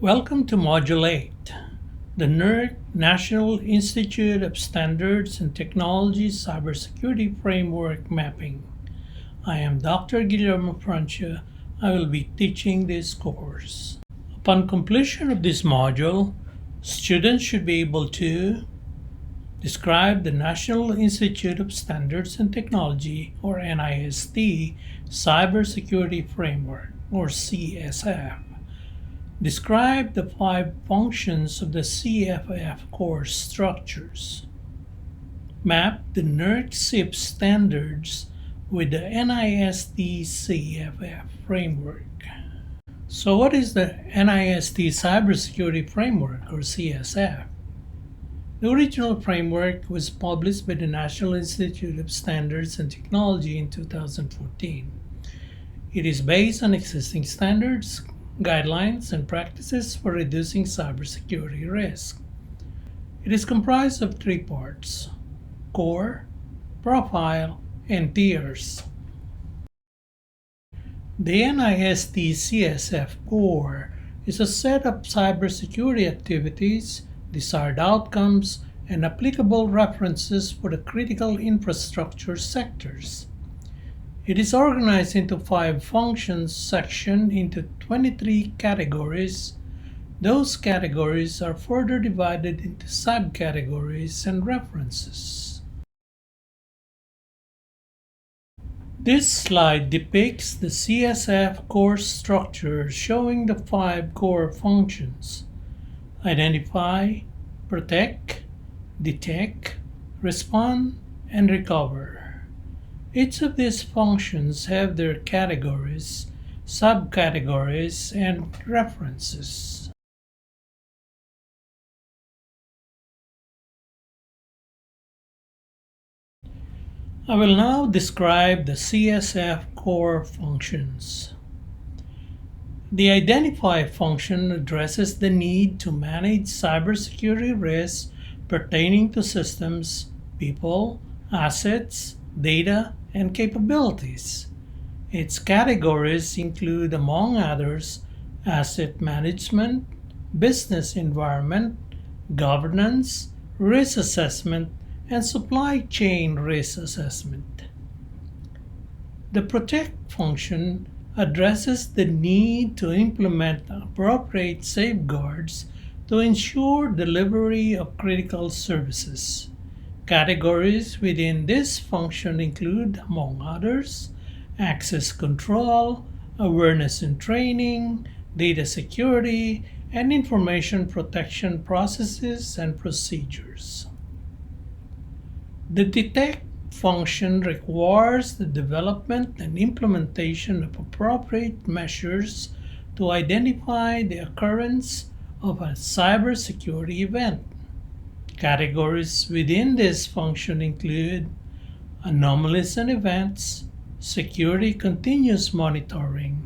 Welcome to Module 8, the NERC National Institute of Standards and Technology Cybersecurity Framework Mapping. I am Dr. Guillermo Francia. I will be teaching this course. Upon completion of this module, students should be able to describe the National Institute of Standards and Technology, or NIST, Cybersecurity Framework, or CSF. Describe the 5 functions of the CFF course structures. Map the NERC CIP standards with the NIST CFF framework. So what is the NIST Cybersecurity Framework, or CSF? The original framework was published by the National Institute of Standards and Technology in 2014. It is based on existing standards, guidelines, and practices for reducing cybersecurity risk. It is comprised of 3 parts: core, profile, and tiers. The NIST CSF core is a set of cybersecurity activities, desired outcomes, and applicable references for the critical infrastructure sectors. It is organized into 5 functions sectioned into 23 categories. Those categories are further divided into subcategories and references. This slide depicts the CSF course structure showing the 5 core functions: identify, protect, detect, respond, and recover. Each of these functions have their categories, subcategories, and references. I will now describe the CSF core functions. The identify function addresses the need to manage cybersecurity risks pertaining to systems, people, assets, data, and capabilities. Its categories include, among others, asset management, business environment, governance, risk assessment, and supply chain risk assessment. The protect function addresses the need to implement appropriate safeguards to ensure delivery of critical services. Categories within this function include, among others, access control, awareness and training, data security, and information protection processes and procedures. The detect function requires the development and implementation of appropriate measures to identify the occurrence of a cybersecurity event. Categories within this function include anomalies and events, security continuous monitoring,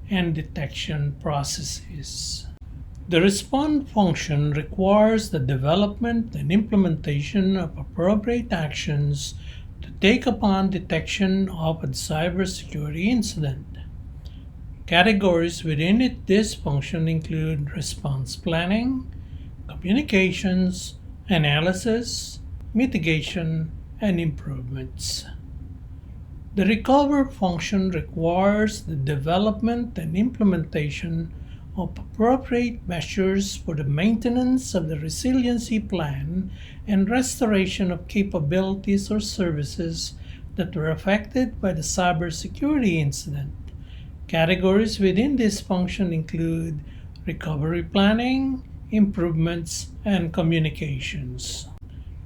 and detection processes. The respond function requires the development and implementation of appropriate actions to take upon detection of a cybersecurity incident. Categories within this function include response planning, communications, analysis, mitigation, and improvements. The recover function requires the development and implementation of appropriate measures for the maintenance of the resiliency plan and restoration of capabilities or services that were affected by the cybersecurity incident. Categories within this function include recovery planning, improvements, and communications.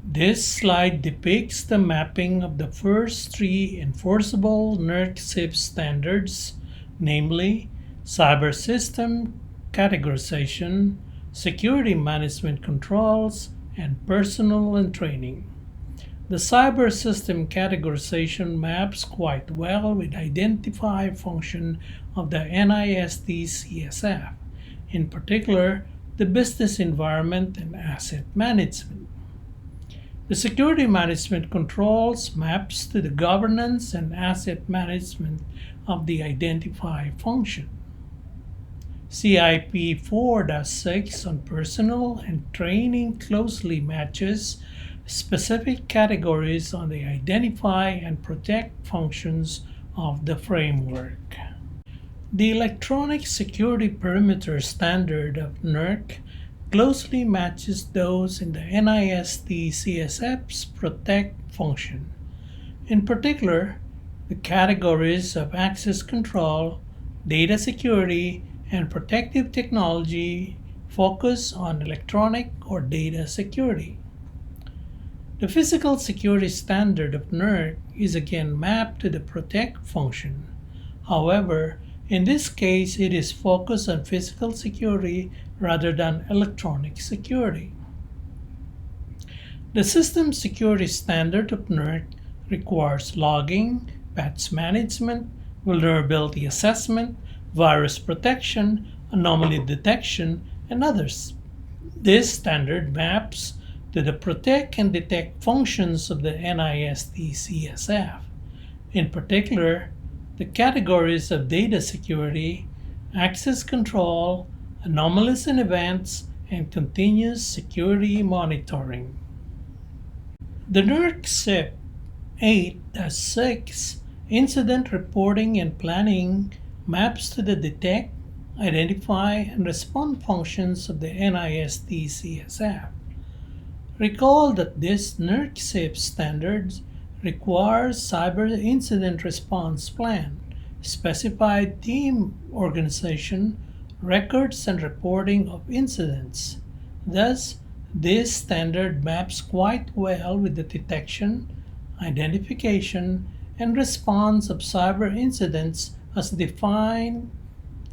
This slide depicts the mapping of the first 3 enforceable NERC CIP standards, namely cyber system categorization, security management controls, and personnel and training. The cyber system categorization maps quite well with the identify function of the NIST CSF, in particular the business environment and asset management. The security management controls maps to the governance and asset management of the identify function. CIP 4.6 on personnel and training closely matches specific categories on the identify and protect functions of the framework. The Electronic Security Perimeter standard of NERC closely matches those in the NIST CSF's protect function. In particular, the categories of access control, data security, and protective technology focus on electronic or data security. The physical security standard of NERC is again mapped to the protect function. However, in this case, it is focused on physical security rather than electronic security. The system security standard of NERC requires logging, patch management, vulnerability assessment, virus protection, anomaly detection, and others. This standard maps to the protect and detect functions of the NIST CSF. In particular, the categories of data security, access control, anomalies and events, and continuous security monitoring. The NERC CIP 8-6 incident reporting and planning maps to the detect, identify, and respond functions of the NIST CSF. Recall that this NERC CIP standards requires cyber incident response plan, specified team organization, records, and reporting of incidents. Thus, this standard maps quite well with the detection, identification, and response of cyber incidents as defined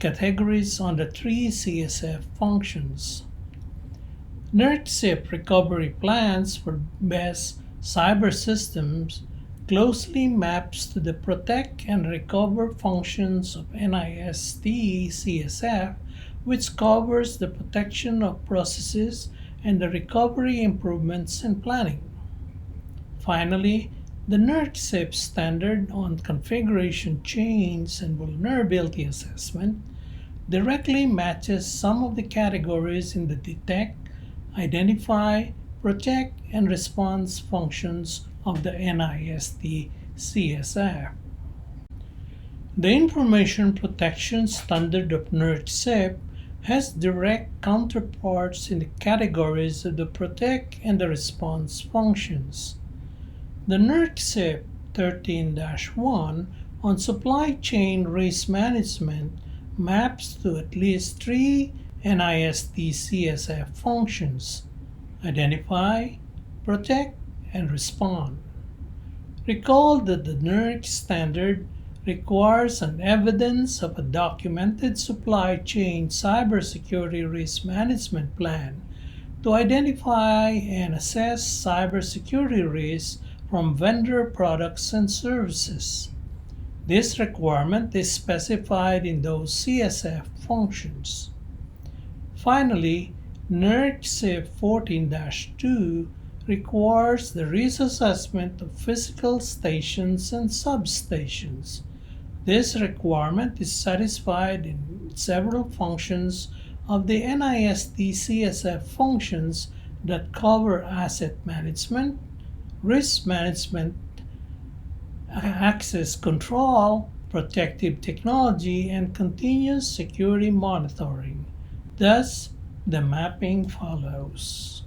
categories on the three CSF functions. NERC CIP recovery plans for best cyber systems closely maps to the protect and recover functions of NIST CSF, which covers the protection of processes and the recovery improvements and planning. Finally, the NERC CIP standard on configuration change and vulnerability assessment directly matches some of the categories in the detect, identify, protect, and response functions of the NIST CSF. The Information Protection Standard of NERC CIP has direct counterparts in the categories of the protect and the response functions. The NERC CIP 13-1 on supply chain risk management maps to at least three NIST CSF functions: identify, protect, and respond. Recall that the NERC standard requires an evidence of a documented supply chain cybersecurity risk management plan to identify and assess cybersecurity risks from vendor products and services. This requirement is specified in those CSF functions. Finally, NERC CIP 14-2 requires the risk assessment of physical stations and substations. This requirement is satisfied in several functions of the NIST CSF functions that cover asset management, risk management, access control, protective technology, and continuous security monitoring. Thus, the mapping follows.